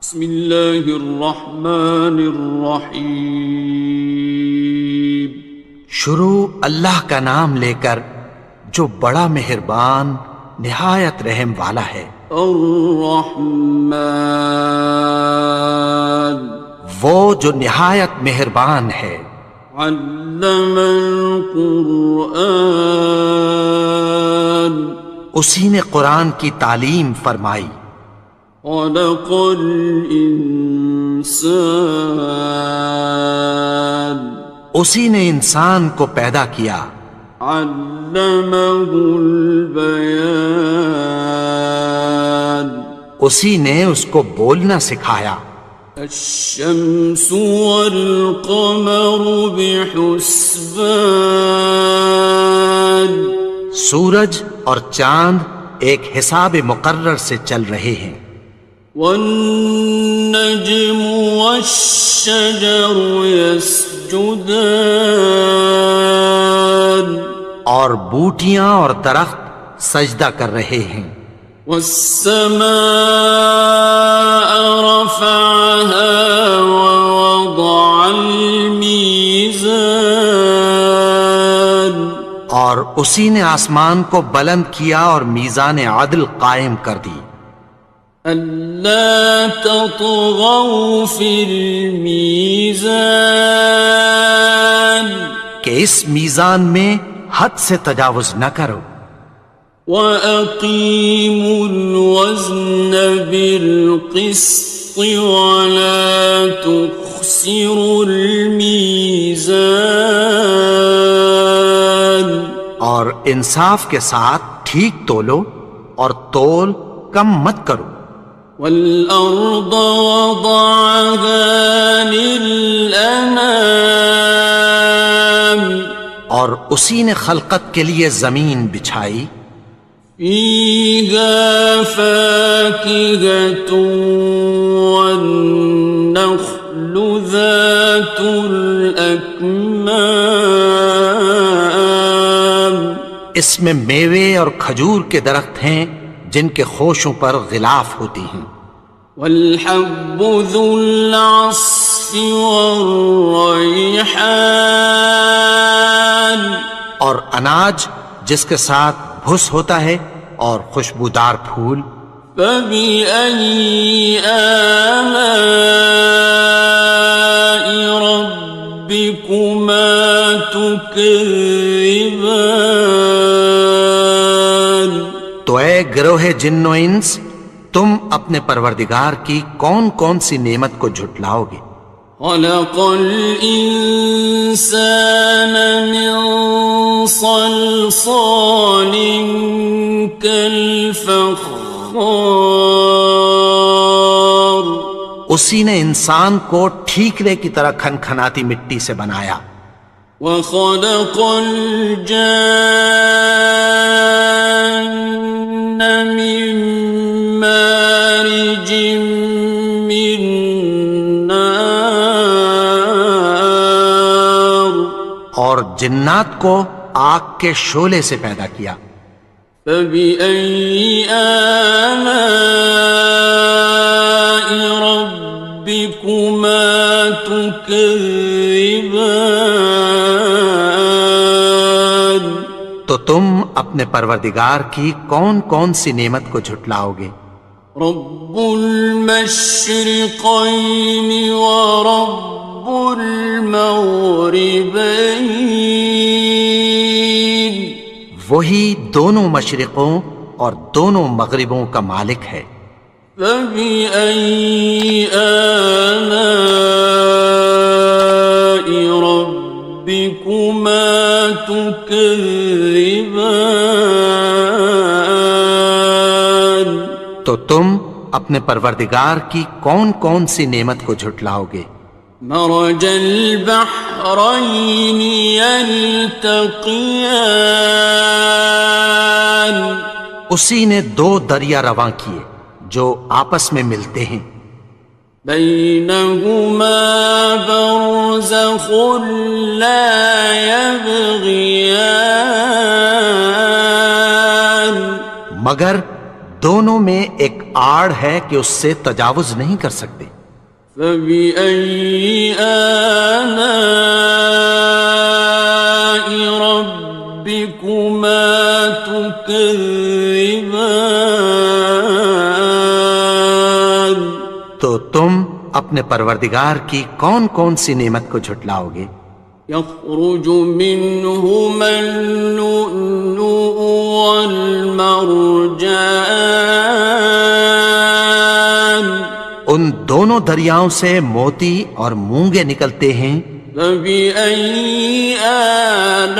بسم اللہ الرحمن الرحیم۔ شروع اللہ کا نام لے کر جو بڑا مہربان نہایت رحم والا ہے۔ الرحمن، وہ جو نہایت مہربان ہے۔ علم القرآن، اسی نے قرآن کی تعلیم فرمائی۔ خلق الانسان، اسی نے انسان کو پیدا کیا۔ علمہ البیان، اسی نے اس کو بولنا سکھایا۔ الشمس والقمر بحسبان، سورج اور چاند ایک حساب مقرر سے چل رہے ہیں۔ والنجم والشجر يسجدان، اور بوٹیاں اور درخت سجدہ کر رہے ہیں۔ والسماء رفعها ووضع الميزان، اور اسی نے آسمان کو بلند کیا اور میزان عدل قائم کر دی۔ ألا تطغوا في الميزان، کہ اس میزان میں حد سے تجاوز نہ کرو۔ وَأَقِيمُوا الْوَزْنَ بِالْقِسْطِ وَلَا تُخْسِرُوا الْمِيزَانَ، اور انصاف کے ساتھ ٹھیک تولو اور تول کم مت کرو۔ وَالْأَرْضَ وَضَعَهَا لِلْأَنَامِ، اور اسی نے خلقت کے لیے زمین بچھائی۔ فِيهَا فَاكِهَةٌ وَالنَّخْلُ ذَاتُ الْأَكْمَامِ، اس میں میوے اور کھجور کے درخت ہیں جن کے خوشوں پر غلاف ہوتی ہیں۔ وَالْحَبُّ ذُو الْعَصْفِ وَالرَّيْحَانِ، اور اناج جس کے ساتھ بھس ہوتا ہے اور خوشبودار پھول۔ فَبِأَيِّ آلَاءِ رَبِّكُمَا تُكَذِّبَانِ، تو اے گروہ جن و انس، تم اپنے پروردگار کی کون کون سی نعمت کو جھٹلاؤ گے؟ خَلَقَ الْإِنسَانَ مِنْ صَلْصَالٍ كَالْفَخَّارِ، اسی نے انسان کو ٹھیکرے کی طرح کھنکھناتی مٹی سے بنایا۔ وَخَلَقَ الْجَانَّ مِن مَّارِجٍ مِّن نَّارٍ، اور جنات کو آگ کے شعلے سے پیدا کیا۔ فَبِأَيِّ آلَاءِ رَبِّكُمَا تُكَذِّبَانِ، تو تم اپنے پروردگار کی کون کون سی نعمت کو جھٹلاؤ گے؟ رب المشرقین ورب المغربین، وہی دونوں مشرقوں اور دونوں مغربوں کا مالک ہے۔ فَبِأَيِّ آلَاءِ رَبِّكُمَا تُكَذِّبَانِ، تو تم اپنے پروردگار کی کون کون سی نعمت کو جھٹلاؤ گے؟ مرج البحرین یلتقیان، اسی نے دو دریا رواں کیے جو آپس میں ملتے ہیں۔ بینہما برزخ لا یبغیان، مگر دونوں میں ایک آڑ ہے کہ اس سے تجاوز نہیں کر سکتے۔ فبأي آلاء ربكما تكذبان؟ تو تم اپنے پروردگار کی کون کون سی نعمت کو جھٹلاؤ گے؟ يخرج منهما اللؤلؤ والمرجان، ان دونوں دریاؤں سے موتی اور مونگے نکلتے ہیں۔ فبأي آلاء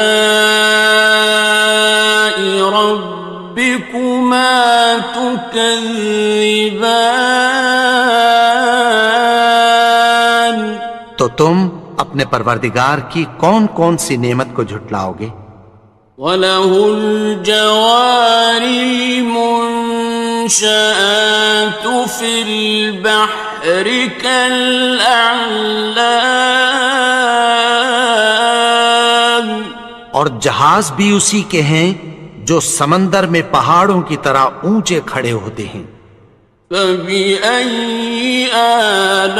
ربكما تكذبان؟ تو تم اپنے پروردگار کی کون کون سی نعمت کو جھٹلاؤ گے؟ وَلَهُ الْجَوَارِ الْمُنشَآتُ فِي الْبَحْرِ كَالْأَعْلَامِ، اور جہاز بھی اسی کے ہیں جو سمندر میں پہاڑوں کی طرح اونچے کھڑے ہوتے ہیں۔ فَبِأَيِّ آلَاءِ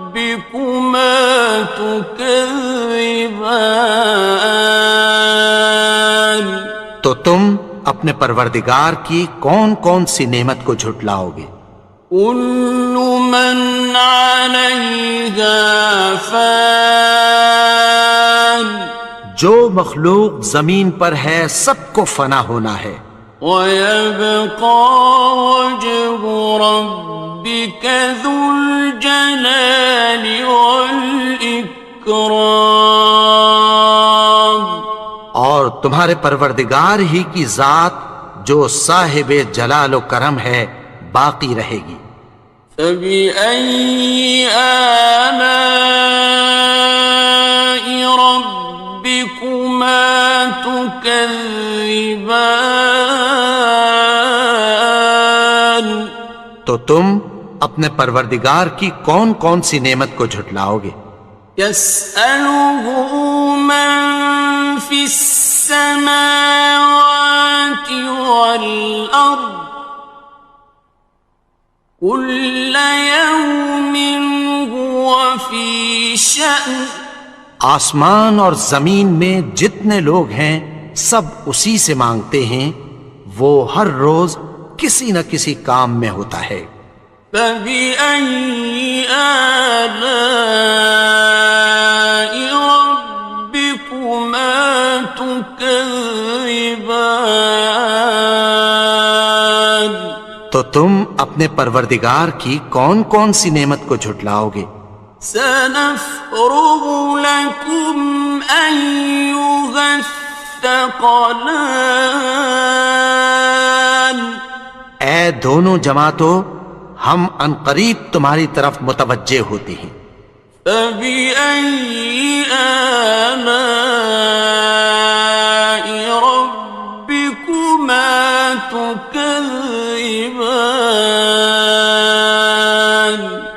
رَبِّكُمَا تُكَذِّبَانِ؟ تو تم اپنے پروردگار کی کون کون سی نعمت کو جھٹلاؤ گے؟ كُلُّ مَنْ عَلَيْهَا فَانٍ، جو مخلوق زمین پر ہے سب کو فنا ہونا ہے۔ وَيَبْقَى وَجْهُ رَبِّكَ ذُو الْجَلَالِ وَالْإِكْرَامِ، اور تمہارے پروردگار ہی کی ذات جو صاحب جلال و کرم ہے باقی رہے گی۔ فَبِأَيِّ آلَاءِ رَبِّكُمَا تُكَذِّبَانِ؟ تو تم اپنے پروردگار کی کون کون سی نعمت کو جھٹلاؤ گے؟ يَسْأَلُهُ مَن فِي السَّمَاوَاتِ وَالْأَرْضِ كُلَّ يَوْمٍ هُوَ فِي شَأْنٍ، آسمان اور زمین میں جتنے لوگ ہیں سب اسی سے مانگتے ہیں، وہ ہر روز کسی نہ کسی کام میں ہوتا ہے۔ فَبِأَيِّ آلَاءِ رَبِّكُمَا تُكَذِّبَانِ؟ تو تم اپنے پروردگار کی کون کون سی نعمت کو جھٹلاؤ گے؟ سَنَفْرُغُ لَكُمْ أَيُّهَ الثَّقَلَانِ، اے دونوں جماعتوں، ہم عنقریب تمہاری طرف متوجہ ہوتے ہیں۔ فَبِأَيِّ آلَاءِ رَبِّكُمَا تُكَذِّبَانِ؟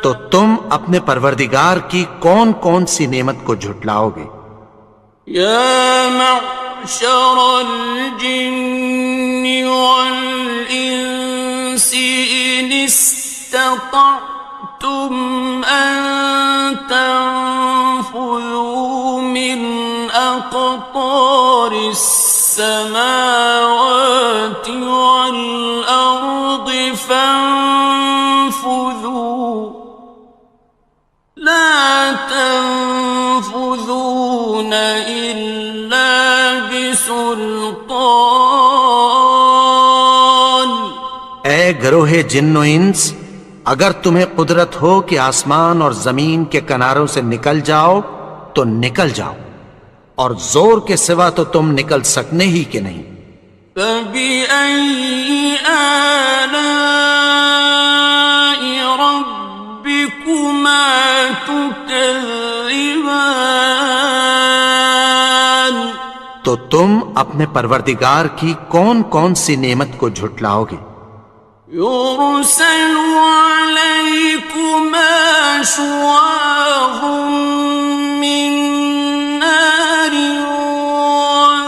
تو تم اپنے پروردگار کی کون کون سی نعمت کو جھٹلاؤ گے؟ يَا مَعْشَرَ الْجِنِّ وَالْإِنسِ إِنِ اسْتَطَعْتُمْ أَن تَنفُذُوا مِنْ أَقْطَارِ السَّمَاوَاتِ وَالْأَرْضِ فَانفُذُوا لَا تَنفُذُونَ إِلَّا بِسُلْطَانٍ۔ اے گروہ جن و انس، اگر تمہیں قدرت ہو کہ آسمان اور زمین کے کناروں سے نکل جاؤ تو نکل جاؤ، اور زور کے سوا تو تم نکل سکنے ہی کہ نہیں۔ فَبِأَيِّ آلَاءِ رَبِّكُمَا تُكَذِّبَانِ؟ تو تم اپنے پروردگار کی کون کون سی نعمت کو جھٹلاؤ گے؟ يُرْسَلُ عَلَيْكُمَا شُوَاظٌ مِّن نَّارٍ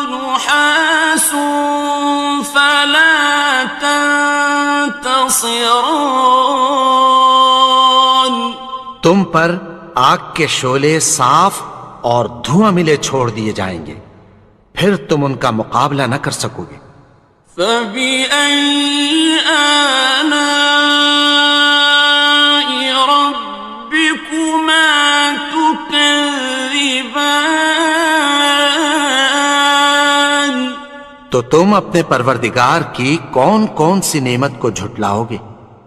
وَنُحَاسٌ خاصران. تم پر آگ کے شعلے صاف اور دھواں ملے چھوڑ دیے جائیں گے، پھر تم ان کا مقابلہ نہ کر سکو گے۔ فبأي آلاء ربكما تكذبان. تو تم اپنے پروردگار کی کون کون سی نعمت کو جھٹلاؤ گے؟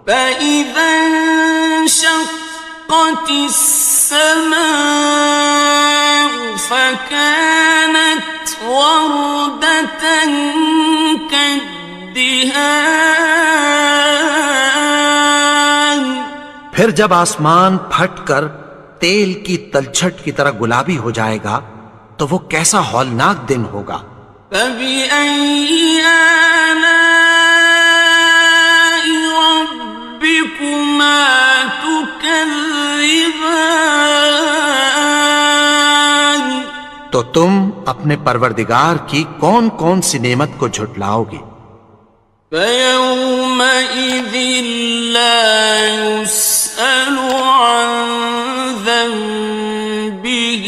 فإذا انشقت السماء فكانت وردة كالدهان. پھر جب آسمان پھٹ کر تیل کی تلچھٹ کی طرح گلابی ہو جائے گا تو وہ کیسا ہولناک دن ہوگا۔ فبأي آلاء ربكما تكذبان. تو تم اپنے پروردگار کی کون کون سی نعمت کو جھٹلاؤ گے؟ فيومئذ لا يسأل عن ذنبه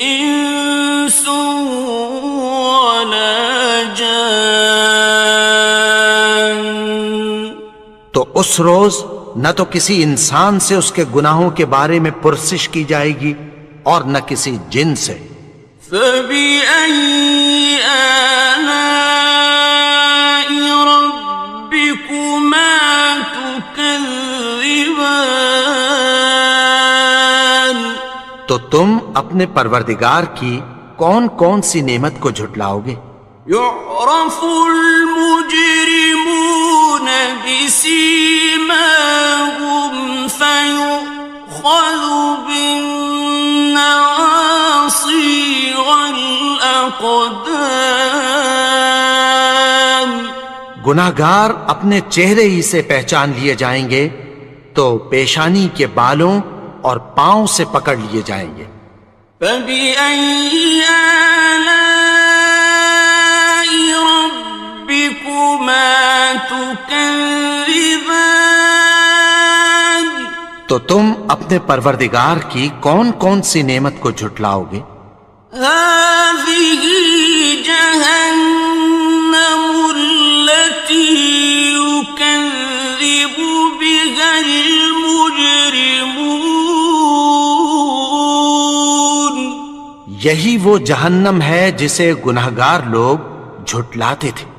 إنس ولا جان. تو اس روز نہ تو کسی انسان سے اس کے گناہوں کے بارے میں پرسش کی جائے گی اور نہ کسی جن سے۔ فبأي آلاء ربكما تكذبان. تو تم اپنے پروردگار کی کون کون سی نعمت کو جھٹلاؤ گے؟ يعرف المجرمون بسيماهم فيؤخذ بالنواصي والأقدام. گناہگار اپنے چہرے ہی سے پہچان لیے جائیں گے تو پیشانی کے بالوں اور پاؤں سے پکڑ لیے جائیں گے۔ فبأي آلاء ربكما تكذبان. تو تم اپنے پروردگار کی کون کون سی نعمت کو جھٹلاؤ گے؟ هذه جهنم التي يكذب بها المجرمون. یہی وہ جہنم ہے جسے گناہگار لوگ جھٹلاتے تھے۔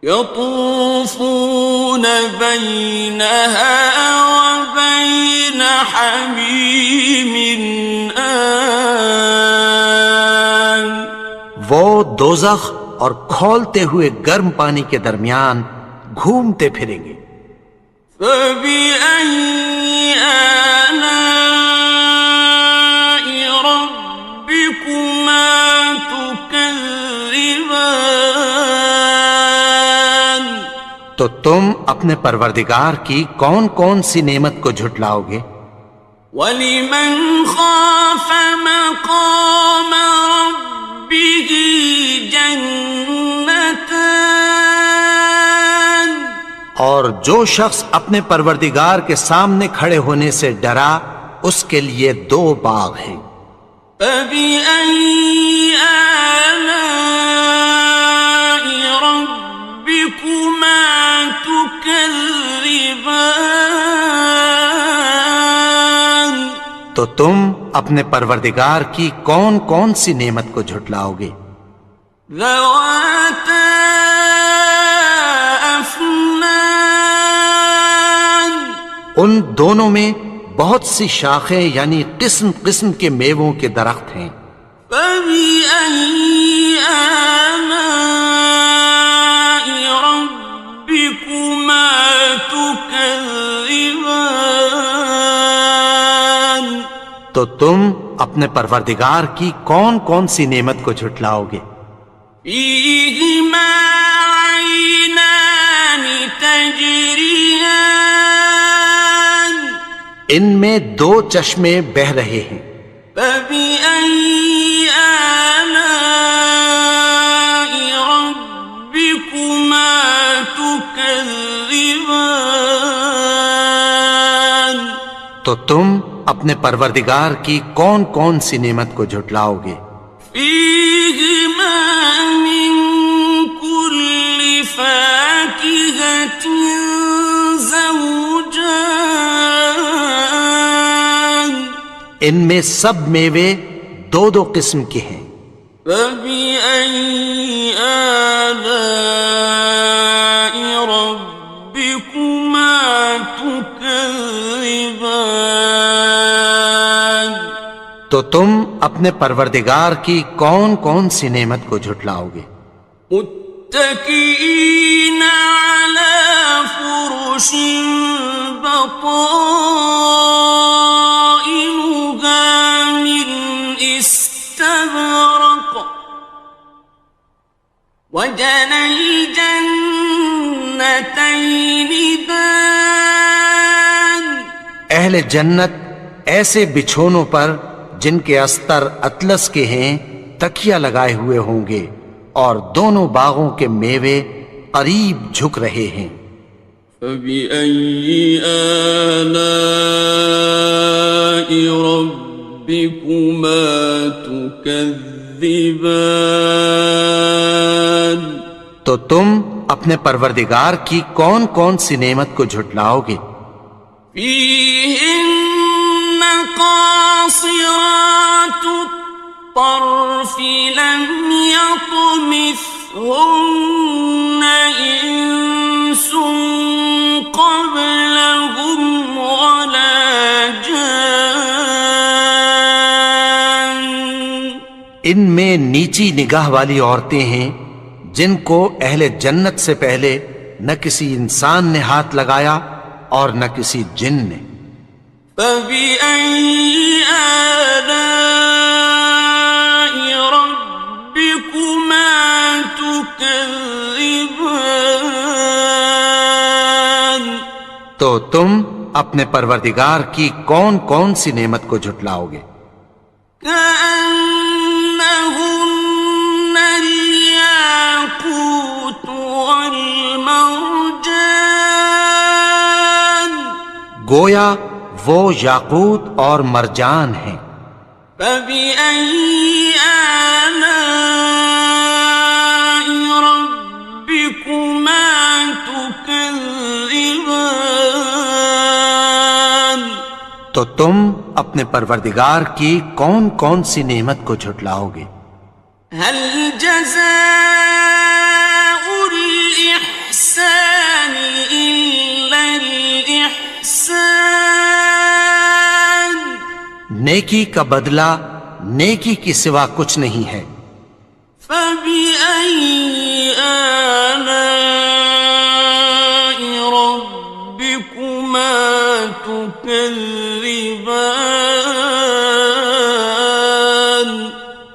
يطوفون بينها وبين حميم آن. وہ دوزخ اور کھولتے ہوئے گرم پانی کے درمیان گھومتے پھریں گے۔ فبأي آلاء ربكما تكذبان. تو تم اپنے پروردگار کی کون کون سی نعمت کو جھٹلاؤ گے؟ وَلِمَنْ خَافَ مَقَامَ رَبِّهِ جَنَّتَانِ. اور جو شخص اپنے پروردگار کے سامنے کھڑے ہونے سے ڈرا اس کے لیے دو باغ ہیں۔ فَبِأَيِّ آلَاءِ رَبِّكُمَا تُكَذِّبَانِ. تو تم اپنے پروردگار کی کون کون سی نعمت کو جھٹلاؤ گے؟ ذَوَاتَا أَفْنَانٍ. ان دونوں میں بہت سی شاخیں یعنی قسم قسم کے میووں کے درخت ہیں۔ فَبِأَيِّ آلَاءِ رَبِّكُمَا تُكَذِّبَانِ. تو تم اپنے پروردگار کی کون کون سی نعمت کو جھٹلاؤ گے؟ فِيهِمَا عَيْنَانِ تَجْرِيَانِ. ان میں دو چشمے بہہ رہے ہیں۔ فَبِأَيِّ آلَاءِ رَبِّكُمَا تُكَذِّبَانِ. تكذبان تو تم اپنے پروردگار کی کون کون سی نعمت کو جھٹلاؤ گے؟ فيهما من كل فاكهة زوجان ان میں سب میوے دو دو قسم کے ہیں۔ فبأي آلاء ربكما تكذبان تو تم اپنے پروردگار کی کون کون سی نعمت کو جھٹلاؤ گے؟ متكئين على فرش بطائنها من استبرق وجنى الجنتين دان اہل جنت ایسے بچھونوں پر جن کے استر اطلس کے ہیں تکیہ لگائے ہوئے ہوں گے اور دونوں باغوں کے میوے قریب جھک رہے ہیں۔ فبأي آلاء ربكما تكذبان تو تم اپنے پروردگار کی کون کون سی نعمت کو جھٹلاؤ گے؟ فيهن قاصرات الطرف لم يطمثهن إنس قبلهم ولا جان ان میں نیچی نگاہ والی عورتیں ہیں جن کو اہل جنت سے پہلے نہ کسی انسان نے ہاتھ لگایا اور نہ کسی جن نے۔ فبأي آلاء ربكما تكذبان تو تم اپنے پروردگار کی کون کون سی نعمت کو جھٹلاؤ گے؟ كأنهن الياقوت والمرجان گویا وہ یاقوت اور مرجان ہیں۔ فبأي آلاء ربكما تكذبان تو تم اپنے پروردگار کی کون کون سی نعمت کو جھٹلاؤ گے؟ هل جزاء الإحسان إلا الإحسان نیکی کا بدلہ نیکی کی سوا کچھ نہیں ہے۔ فبأي آلاء ربكما تكذبان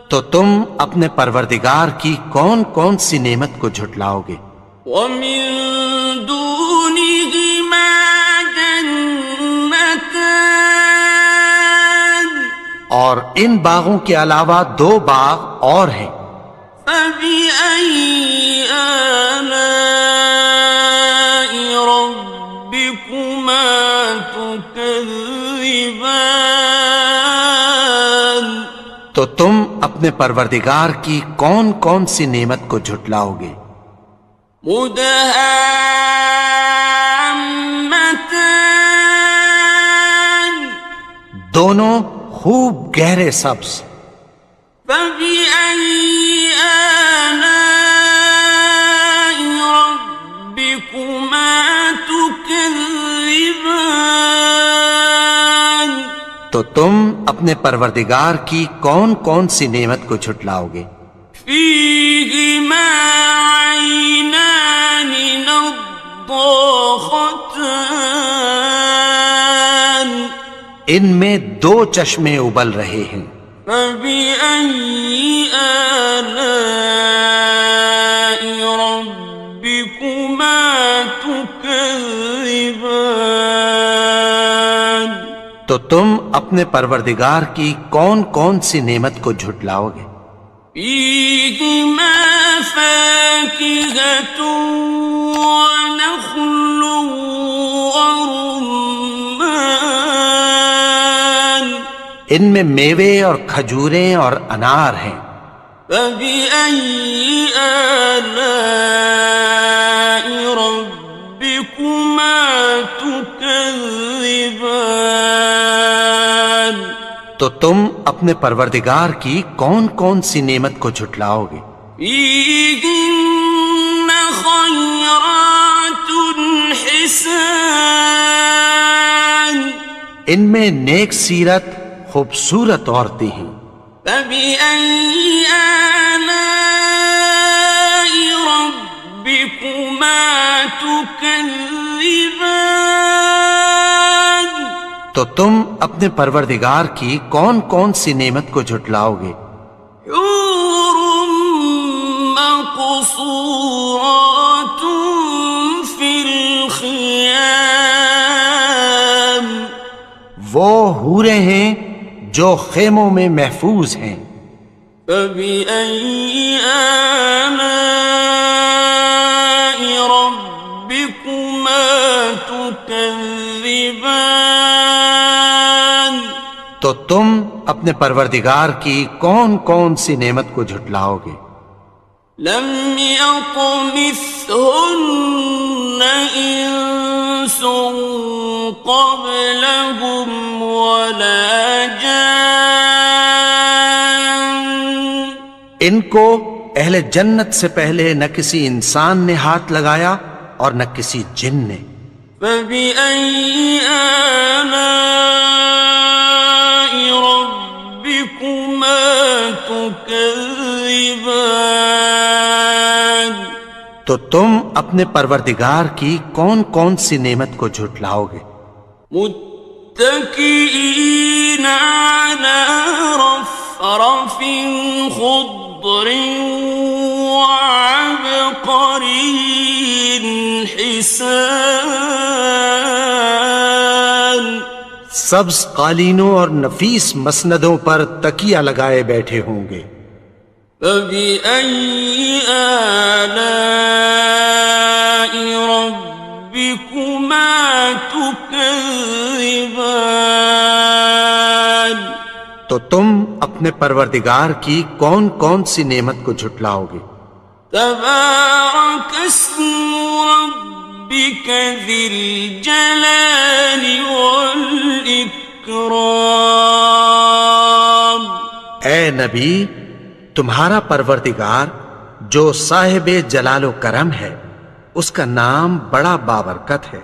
تو تم اپنے پروردگار کی کون کون سی نعمت کو جھٹلاؤ گے؟ ومن دونهما جنتان اور ان باغوں کے علاوہ دو باغ اور ہیں۔ فبأي آلاء ربكما تكذبان تو تم اپنے پروردگار کی کون کون سی نعمت کو جھٹلاؤ گے؟ مدهامتان دونوں خوب گہرے سبز۔ فبأي آلاء ربكما تكذبان تو تم اپنے پروردگار کی کون کون سی نعمت کو جھٹلاؤ گے؟ فيهما عينان نضاختان ان میں دو چشمے ابل رہے ہیں۔ فبأي آلاء ربكما تكذبان تو تم اپنے پروردگار کی کون کون سی نعمت کو جھٹلاؤ گے؟ فيهما فاكهة ونخل ورمان ان میں میوے اور کھجوریں اور انار ہیں. فبأي آلاء ربكما تكذبان تو تم اپنے پروردگار کی کون کون سی نعمت کو جھٹلاؤ گے؟ فيهن خيرات حسان ان میں نیک سیرت خوبصورت عورتیں ہیں. فبأي آلاء ربكما تكذبان تو تم اپنے پروردگار کی کون کون سی نعمت کو جھٹلاؤ گے؟ حور مقصورات في الخيام وہ حوریں ہیں جو خیموں میں محفوظ ہیں. فبأي آلاء ربكما تكذبان تو تم اپنے پروردگار کی کون کون سی نعمت کو جھٹلاؤ گے؟ لم يطمثهن إنس قبلهم ولا جان ان کو اہل جنت سے پہلے نہ کسی انسان نے ہاتھ لگایا اور نہ کسی جن نے. فبأي آلاء ربكما تكذبان تو تم اپنے پروردگار کی کون کون سی نعمت کو جھٹلاؤ گے؟ متكئين على رفرف خضر وعبقري حسان سبز قالینوں اور نفیس مسندوں پر تکیہ لگائے بیٹھے ہوں گے. فبأي آلاء ربكما تكذبان تو تم اپنے پروردگار کی کون کون سی نعمت کو جھٹلاؤ گے؟ تبارك اسم ربك ذي الجلال والإكرام اے نبی، تمہارا پروردگار جو صاحب جلال و کرم ہے، اس کا نام بڑا بابرکت ہے.